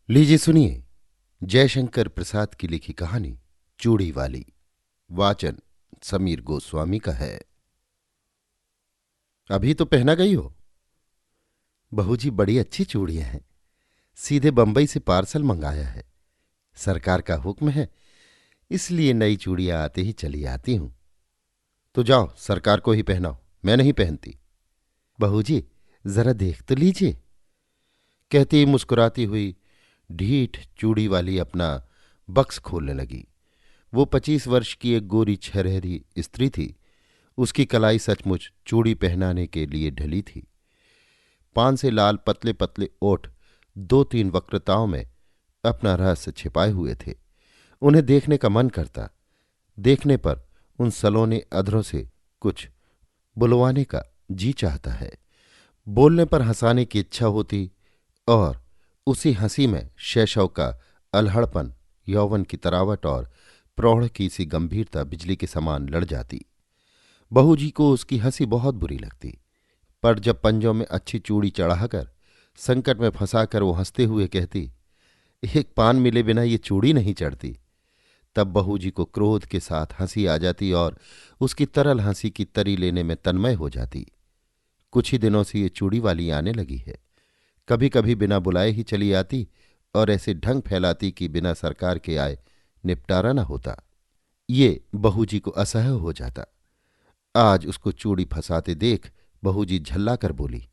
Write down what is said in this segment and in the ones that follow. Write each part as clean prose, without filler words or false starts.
लीजिए सुनिए। जयशंकर प्रसाद की लिखी कहानी चूड़ी वाली। वाचन समीर गोस्वामी का है। अभी तो पहना गई हो। बहू जी, बड़ी अच्छी चूड़ियां हैं। सीधे बंबई से पार्सल मंगाया है। सरकार का हुक्म है, इसलिए नई चूड़ियां आते ही चली आती हूं। तो जाओ, सरकार को ही पहनाओ, मैं नहीं पहनती। बहू जी, जरा देख तो लीजिए, कहती ही मुस्कुराती हुई ढीठ चूड़ी वाली अपना बक्स खोलने लगी। वो 25 वर्ष की एक गोरी छरहरी स्त्री थी। उसकी कलाई सचमुच चूड़ी पहनाने के लिए ढली थी। पान से लाल पतले पतले ओठ दो तीन वक्रताओं में अपना रहस्य छिपाए हुए थे। उन्हें देखने का मन करता। देखने पर उन सलोने अधरों से कुछ बुलवाने का जी चाहता है। बोलने पर हंसाने की इच्छा होती, और उसी हंसी में शैशव का अलहड़पन, यौवन की तरावट और प्रौढ़ की सी गंभीरता बिजली के समान लड़ जाती। बहू जी को उसकी हंसी बहुत बुरी लगती। पर जब पंजों में अच्छी चूड़ी चढ़ाकर संकट में फंसाकर वो हंसते हुए कहती, एक पान मिले बिना ये चूड़ी नहीं चढ़ती, तब बहू जी को क्रोध के साथ हंसी आ जाती और उसकी तरल हंसी की तरी लेने में तन्मय हो जाती। कुछ ही दिनों से ये चूड़ी वाली आने लगी है। कभी कभी बिना बुलाए ही चली आती और ऐसे ढंग फैलाती कि बिना सरकार के आए निपटारा न होता। ये बहू जी को असह्य हो जाता। आज उसको चूड़ी फंसाते देख बहू जी झल्ला कर बोली,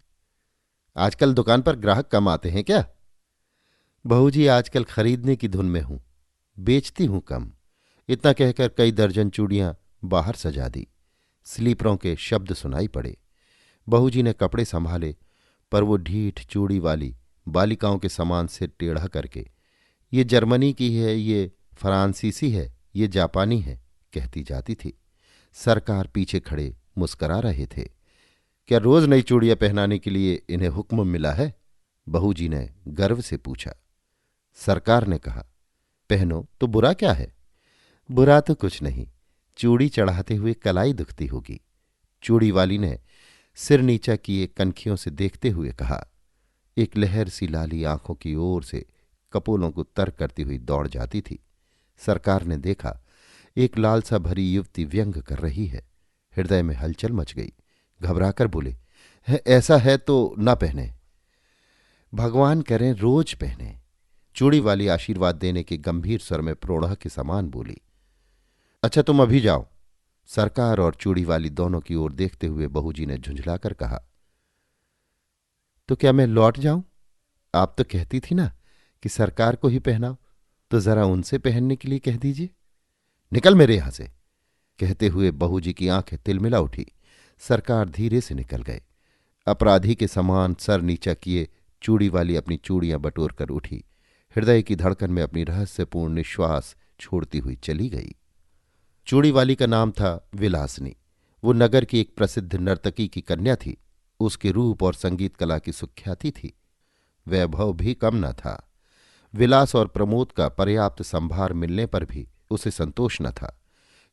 आजकल दुकान पर ग्राहक कम आते हैं क्या? बहू जी, आजकल खरीदने की धुन में हूं, बेचती हूं कम। इतना कहकर कई दर्जन चूड़ियां बाहर सजा दी। स्लीपरों के शब्द सुनाई पड़े। बहू जी ने कपड़े संभाले, पर वो ढीठ चूड़ी वाली बालिकाओं के समान सिर टेढ़ा करके, ये जर्मनी की है, ये फ्रांसीसी है, ये जापानी है, कहती जाती थी। सरकार पीछे खड़े मुस्करा रहे थे। क्या रोज नई चूड़ियां पहनाने के लिए इन्हें हुक्म मिला है? बहू जी ने गर्व से पूछा। सरकार ने कहा, पहनो तो बुरा क्या है? बुरा तो कुछ नहीं, चूड़ी चढ़ाते हुए कलाई दुखती होगी। चूड़ी वाली ने सिर नीचा किए कनखियों से देखते हुए कहा। एक लहर सी लाली आंखों की ओर से कपोलों को तर्क करती हुई दौड़ जाती थी। सरकार ने देखा, एक लालसा भरी युवती व्यंग कर रही है। हृदय में हलचल मच गई। घबराकर बोले, ऐसा है तो ना पहने। भगवान करें रोज पहने। चूड़ी वाली आशीर्वाद देने के गंभीर स्वर में प्रोढ़ के समान बोली। अच्छा, तुम अभी जाओ। सरकार और चूड़ी वाली दोनों की ओर देखते हुए बहू जी ने झुंझलाकर कहा, तो क्या मैं लौट जाऊं? आप तो कहती थी ना कि सरकार को ही पहनाओ, तो जरा उनसे पहनने के लिए कह दीजिए। निकल मेरे यहां से, कहते हुए बहू जी की आंखें तिलमिला उठी। सरकार धीरे से निकल गए। अपराधी के समान सर नीचा किए चूड़ी वाली अपनी चूड़ियां बटोर कर उठी। हृदय की धड़कन में अपनी रहस्यपूर्ण निश्वास छोड़ती हुई चली गई। चूड़ी वाली का नाम था विलासनी। वो नगर की एक प्रसिद्ध नर्तकी की कन्या थी। उसके रूप और संगीत कला की सुख्याति थी। वैभव भी कम न था। विलास और प्रमोद का पर्याप्त संभार मिलने पर भी उसे संतोष न था।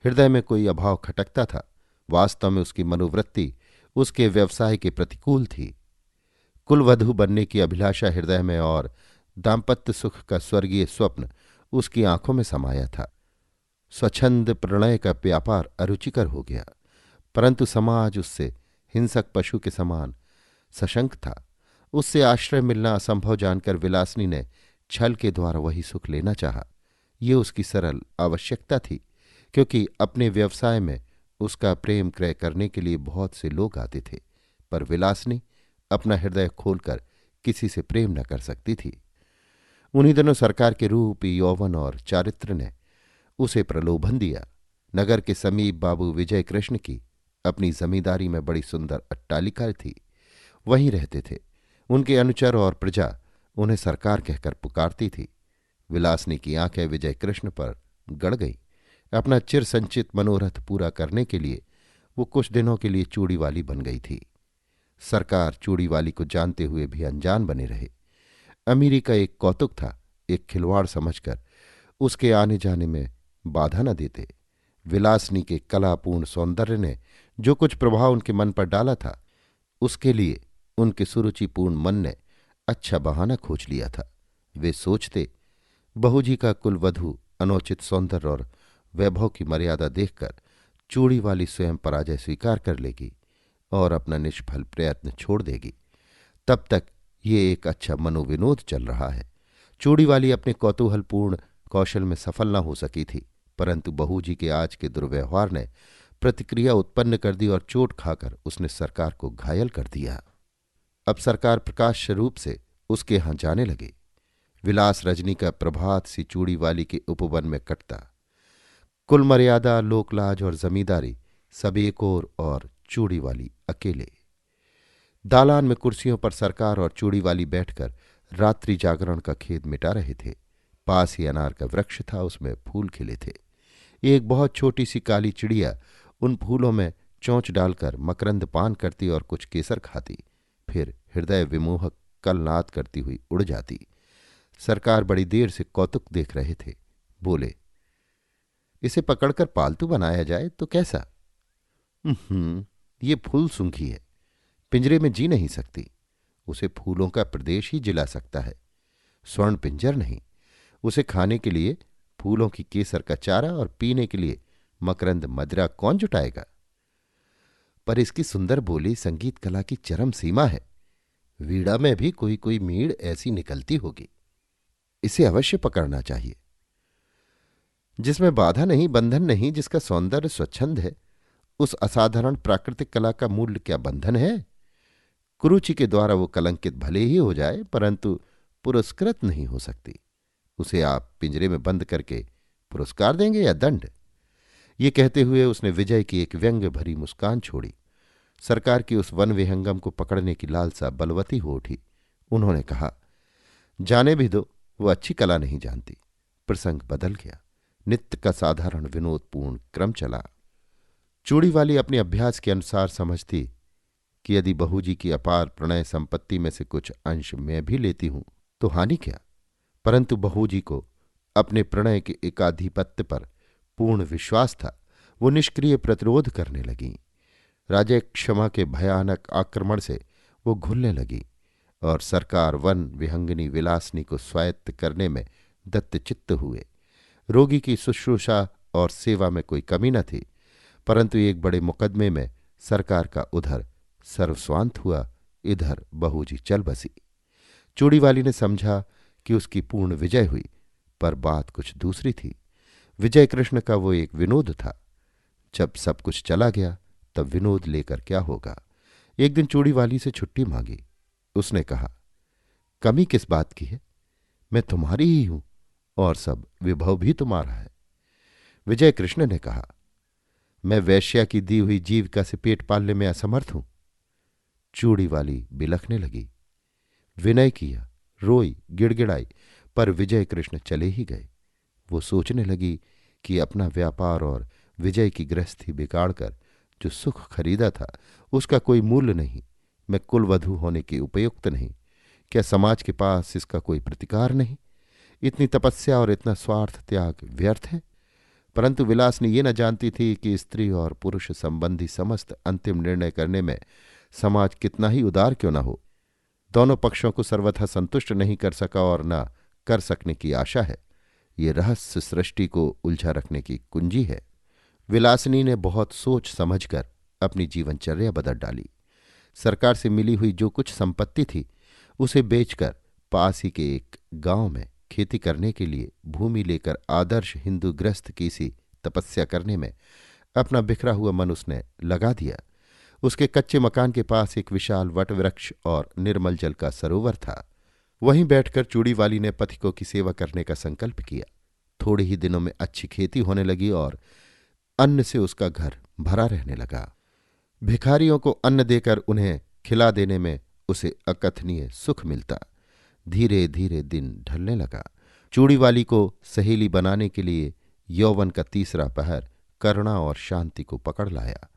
हृदय में कोई अभाव खटकता था। वास्तव में उसकी मनोवृत्ति उसके व्यवसाय के प्रतिकूल थी। कुलवधू बनने की अभिलाषा हृदय में और दाम्पत्य सुख का स्वर्गीय स्वप्न उसकी आंखों में समाया था। स्वच्छंद प्रणय का व्यापार अरुचिकर हो गया, परंतु समाज उससे हिंसक पशु के समान सशंक था। उससे आश्रय मिलना असंभव जानकर विलासनी ने छल के द्वारा वही सुख लेना चाहा। ये उसकी सरल आवश्यकता थी, क्योंकि अपने व्यवसाय में उसका प्रेम क्रय करने के लिए बहुत से लोग आते थे, पर विलासनी अपना हृदय खोलकर किसी से प्रेम न कर सकती थी। उन्हीं दिनों सरकार के रूप, यौवन और चारित्र ने उसे प्रलोभन दिया। नगर के समीप बाबू विजय कृष्ण की अपनी जमींदारी में बड़ी सुंदर अट्टालिका थी। वहीं रहते थे। उनके अनुचर और प्रजा उन्हें सरकार कहकर पुकारती थी। विलासनी की आंखें विजय कृष्ण पर गड़ गई। अपना चिर संचित मनोरथ पूरा करने के लिए वो कुछ दिनों के लिए चूड़ी वाली बन गई थी। सरकार चूड़ी वाली को जानते हुए भी अनजान बने रहे। अमीरी का एक कौतुक था, एक खिलवाड़ समझकर उसके आने जाने में बाधा न देते। विलासनी के कलापूर्ण सौंदर्य ने जो कुछ प्रभाव उनके मन पर डाला था, उसके लिए उनके सुरुचिपूर्ण मन ने अच्छा बहाना खोज लिया था। वे सोचते, बहू जी का कुलवधू अनौचित सौंदर्य और वैभव की मर्यादा देखकर चूड़ी वाली स्वयं पराजय स्वीकार कर लेगी और अपना निष्फल प्रयत्न छोड़ देगी। तब तक ये एक अच्छा मनोविनोद चल रहा है। चूड़ी वाली अपने कौतूहलपूर्ण कौशल में सफल न हो सकी थी, परंतु बहू जी के आज के दुर्व्यवहार ने प्रतिक्रिया उत्पन्न कर दी और चोट खाकर उसने सरकार को घायल कर दिया। अब सरकार प्रकाश रूप से उसके यहां जाने लगे। विलास रजनी का प्रभात सी चूड़ी वाली के उपवन में कटता। कुल मर्यादा, लोकलाज और जमींदारी सब एक और चूड़ी वाली अकेले। दालान में कुर्सियों पर सरकार और चूड़ी वाली बैठकर रात्रि जागरण का खेद मिटा रहे थे। पास ही अनार का वृक्ष था, उसमें फूल खिले थे। एक बहुत छोटी सी काली चिड़िया उन फूलों में चोंच डालकर मकरंद पान करती और कुछ केसर खाती, फिर हृदय विमोहक कलनाद करती हुई उड़ जाती। सरकार बड़ी देर से कौतुक देख रहे थे। बोले, इसे पकड़कर पालतू बनाया जाए तो कैसा? ये फूल सूंघी है, पिंजरे में जी नहीं सकती। उसे फूलों का प्रदेश ही जिला सकता है, स्वर्ण पिंजर नहीं। उसे खाने के लिए फूलों की केसर का चारा और पीने के लिए मकरंद मदिरा कौन जुटाएगा? पर इसकी सुंदर बोली संगीत कला की चरम सीमा है। वीणा में भी कोई कोई मीड़ ऐसी निकलती होगी। इसे अवश्य पकड़ना चाहिए। जिसमें बाधा नहीं, बंधन नहीं, जिसका सौंदर्य स्वच्छंद है, उस असाधारण प्राकृतिक कला का मूल्य क्या बंधन है? कुरुचि के द्वारा वो कलंकित भले ही हो जाए, परंतु पुरस्कृत नहीं हो सकती। उसे आप पिंजरे में बंद करके पुरस्कार देंगे या दंड? ये कहते हुए उसने विजय की एक व्यंग्य भरी मुस्कान छोड़ी। सरकार की उस वन विहंगम को पकड़ने की लालसा बलवती हो उठी। उन्होंने कहा, जाने भी दो, वो अच्छी कला नहीं जानती। प्रसंग बदल गया। नित्य का साधारण विनोदपूर्ण क्रम चला। चूड़ी वाली अपने अभ्यास के अनुसार समझती कि यदि बहू जी की अपार प्रणय संपत्ति में से कुछ अंश मैं भी लेती हूं तो हानि क्या? परंतु बहू जी को अपने प्रणय के एकाधिपत्य पर पूर्ण विश्वास था। वो निष्क्रिय प्रतिरोध करने लगी। राजा क्षमा के भयानक आक्रमण से वो घुलने लगी और सरकार वन विहंगिनी विलासनी को स्वायत्त करने में दत्तचित्त हुए। रोगी की शुश्रूषा और सेवा में कोई कमी न थी, परंतु एक बड़े मुकदमे में सरकार का उधर सर्वस्वांत हुआ, इधर बहू जी चल बसी। चूड़ी वाली ने समझा कि उसकी पूर्ण विजय हुई, पर बात कुछ दूसरी थी। विजय कृष्ण का वो एक विनोद था। जब सब कुछ चला गया तब विनोद लेकर क्या होगा? एक दिन चूड़ी वाली से छुट्टी मांगी। उसने कहा, कमी किस बात की है? मैं तुम्हारी ही हूं और सब विभव भी तुम्हारा है। विजय कृष्ण ने कहा, मैं वैश्या की दी हुई जीविका से पेट पालने में असमर्थ हूं। चूड़ी वाली बिलखने लगी। विनय किया, रोई, गिड़गिड़ाई, पर विजय कृष्ण चले ही गए। वो सोचने लगी कि अपना व्यापार और विजय की गृहस्थी बिगाड़कर जो सुख खरीदा था उसका कोई मूल्य नहीं। मैं कुलवधू होने के उपयुक्त नहीं। क्या समाज के पास इसका कोई प्रतिकार नहीं? इतनी तपस्या और इतना स्वार्थ त्याग व्यर्थ है? परंतु विलासनी ये न जानती थी कि स्त्री और पुरुष संबंधी समस्त अंतिम निर्णय करने में समाज कितना ही उदार क्यों न हो, दोनों पक्षों को सर्वथा संतुष्ट नहीं कर सका और न कर सकने की आशा है। ये रहस्य सृष्टि को उलझा रखने की कुंजी है। विलासिनी ने बहुत सोच समझकर अपनी जीवनचर्या बदल डाली। सरकार से मिली हुई जो कुछ संपत्ति थी उसे बेचकर पास ही के एक गांव में खेती करने के लिए भूमि लेकर आदर्श हिंदू गृहस्थ की सी तपस्या करने में अपना बिखरा हुआ मन उसने लगा दिया। उसके कच्चे मकान के पास एक विशाल वटवृक्ष और निर्मल जल का सरोवर था। वहीं बैठकर चूड़ी वाली ने पथिकों की सेवा करने का संकल्प किया। थोड़े ही दिनों में अच्छी खेती होने लगी और अन्न से उसका घर भरा रहने लगा। भिखारियों को अन्न देकर उन्हें खिला देने में उसे अकथनीय सुख मिलता। धीरे धीरे दिन ढलने लगा। चूड़ी वाली को सहेली बनाने के लिए यौवन का तीसरा पहर करुणा और शांति को पकड़ लाया।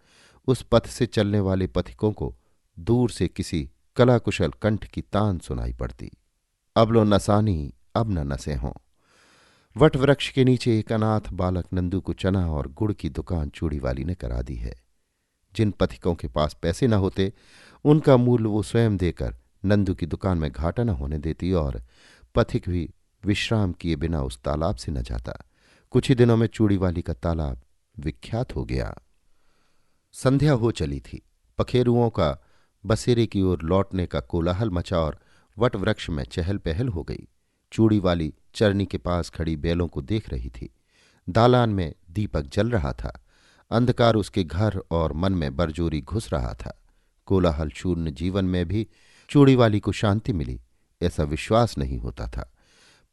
उस पथ से चलने वाले पथिकों को दूर से किसी कलाकुशल कंठ की तान सुनाई पड़ती। अब लो नसानी, अब न नसे हों। वट वृक्ष के नीचे एक अनाथ बालक नंदू को चना और गुड़ की दुकान चूड़ी वाली ने करा दी है। जिन पथिकों के पास पैसे न होते उनका मूल्य वो स्वयं देकर नंदू की दुकान में घाटा न होने देती और पथिक भी विश्राम किए बिना उस तालाब से न जाता। कुछ ही दिनों में चूड़ीवाली का तालाब विख्यात हो गया। संध्या हो चली थी। पखेरुओं का बसेरे की ओर लौटने का कोलाहल मचा और वटवृक्ष में चहल पहल हो गई। चूड़ीवाली चरनी के पास खड़ी बैलों को देख रही थी। दालान में दीपक जल रहा था। अंधकार उसके घर और मन में बरजोरी घुस रहा था। कोलाहल शून्य जीवन में भी चूड़ीवाली को शांति मिली, ऐसा विश्वास नहीं होता था।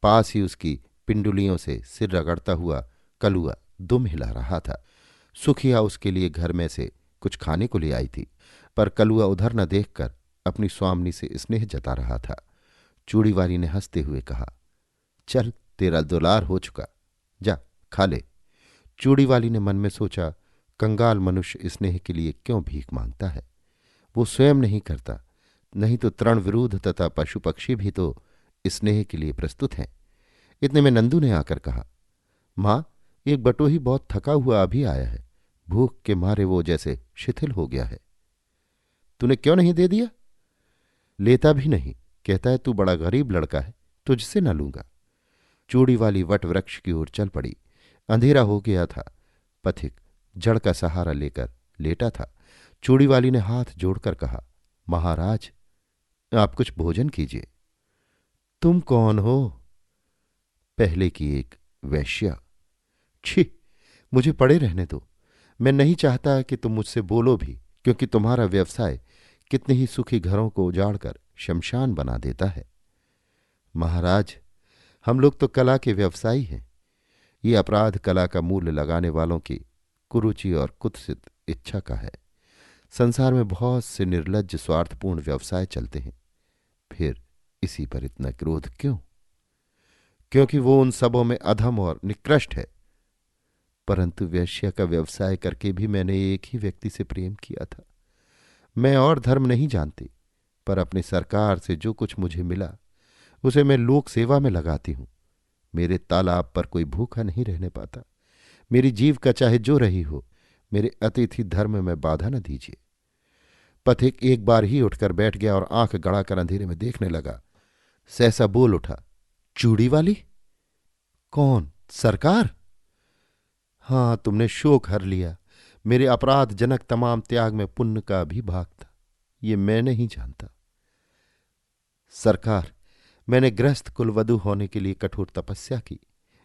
पास ही उसकी पिंडुलियों से सिर रगड़ता हुआ कलुआ दुम हिला रहा था। सुखिया उसके लिए घर में से कुछ खाने को ले आई थी, पर कलुआ उधर न देखकर अपनी स्वामिनी से स्नेह जता रहा था। चूड़ीवाली ने हंसते हुए कहा, चल तेरा दुलार हो चुका, जा खा ले। चूड़ीवाली ने मन में सोचा, कंगाल मनुष्य स्नेह के लिए क्यों भीख मांगता है? वो स्वयं नहीं करता, नहीं तो तृण विरुद्ध तथा पशु पक्षी भी तो स्नेह के लिए प्रस्तुत हैं। इतने में नंदू ने आकर कहा, मां, एक बटोही बहुत थका हुआ अभी आया है। भूख के मारे वो जैसे शिथिल हो गया है। तूने क्यों नहीं दे दिया? लेता भी नहीं, कहता है तू बड़ा गरीब लड़का है, तुझसे न लूंगा। चूड़ीवाली वटवृक्ष की ओर चल पड़ी। अंधेरा हो गया था। पथिक जड़ का सहारा लेकर लेटा था। चूड़ीवाली ने हाथ जोड़कर कहा, महाराज, आप कुछ भोजन कीजिए। तुम कौन हो? पहले की एक वैश्या। छी, मुझे पड़े रहने दो। मैं नहीं चाहता कि तुम मुझसे बोलो भी, क्योंकि तुम्हारा व्यवसाय कितने ही सुखी घरों को उजाड़कर शमशान बना देता है। महाराज, हम लोग तो कला के व्यवसायी हैं। ये अपराध कला का मूल्य लगाने वालों की कुरुचि और कुत्सित इच्छा का है। संसार में बहुत से निर्लज्ज स्वार्थपूर्ण व्यवसाय चलते हैं, फिर इसी पर इतना क्रोध क्यों? क्योंकि वो उन सबों में अधम और निकृष्ट है। परंतु वेश्या का व्यवसाय करके भी मैंने एक ही व्यक्ति से प्रेम किया था। मैं और धर्म नहीं जानती, पर अपनी सरकार से जो कुछ मुझे मिला उसे मैं लोक सेवा में लगाती हूं। मेरे तालाब पर कोई भूखा नहीं रहने पाता। मेरी जीविका चाहे जो रही हो, मेरे अतिथि धर्म में बाधा न दीजिए। पथिक एक बार ही उठकर बैठ गया और आंख गड़ाकर अंधेरे में देखने लगा। सहसा बोल उठा, चूड़ीवाली? कौन? सरकार? हाँ, तुमने शोक हर लिया। मेरे अपराधजनक तमाम त्याग में पुण्य का भी भाग था, ये मैं नहीं जानता। सरकार, मैंने गृहस्थ कुलवधू होने के लिए कठोर तपस्या की।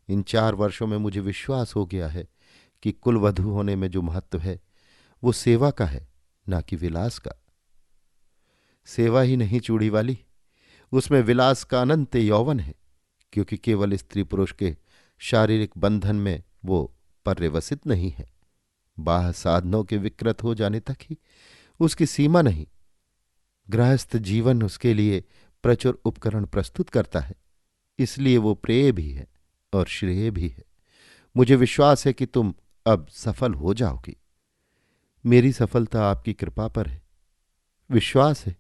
इन 4 वर्षों में मुझे विश्वास हो गया है कि कुलवधू होने में जो महत्व है वो सेवा का है, ना कि विलास का। सेवा ही नहीं चूड़ीवाली, उसमें विलास का अनंत यौवन है, क्योंकि केवल स्त्री पुरुष के शारीरिक बंधन में वो पर्यवसित नहीं है। बाह्य साधनों के विकृत हो जाने तक ही उसकी सीमा नहीं। गृहस्थ जीवन उसके लिए प्रचुर उपकरण प्रस्तुत करता है, इसलिए वो प्रेय भी है और श्रेय भी है। मुझे विश्वास है कि तुम अब सफल हो जाओगी। मेरी सफलता आपकी कृपा पर है। विश्वास है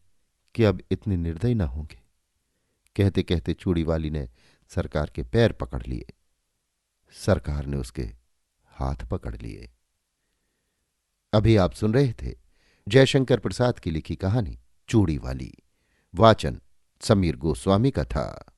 कि अब इतने निर्दयी न होंगे। कहते कहते चूड़ीवाली ने सरकार के पैर पकड़ लिए। सरकार ने उसके हाथ पकड़ लिए। अभी आप सुन रहे थे जयशंकर प्रसाद की लिखी कहानी चूड़ीवाली। वाचन समीर गोस्वामी का था।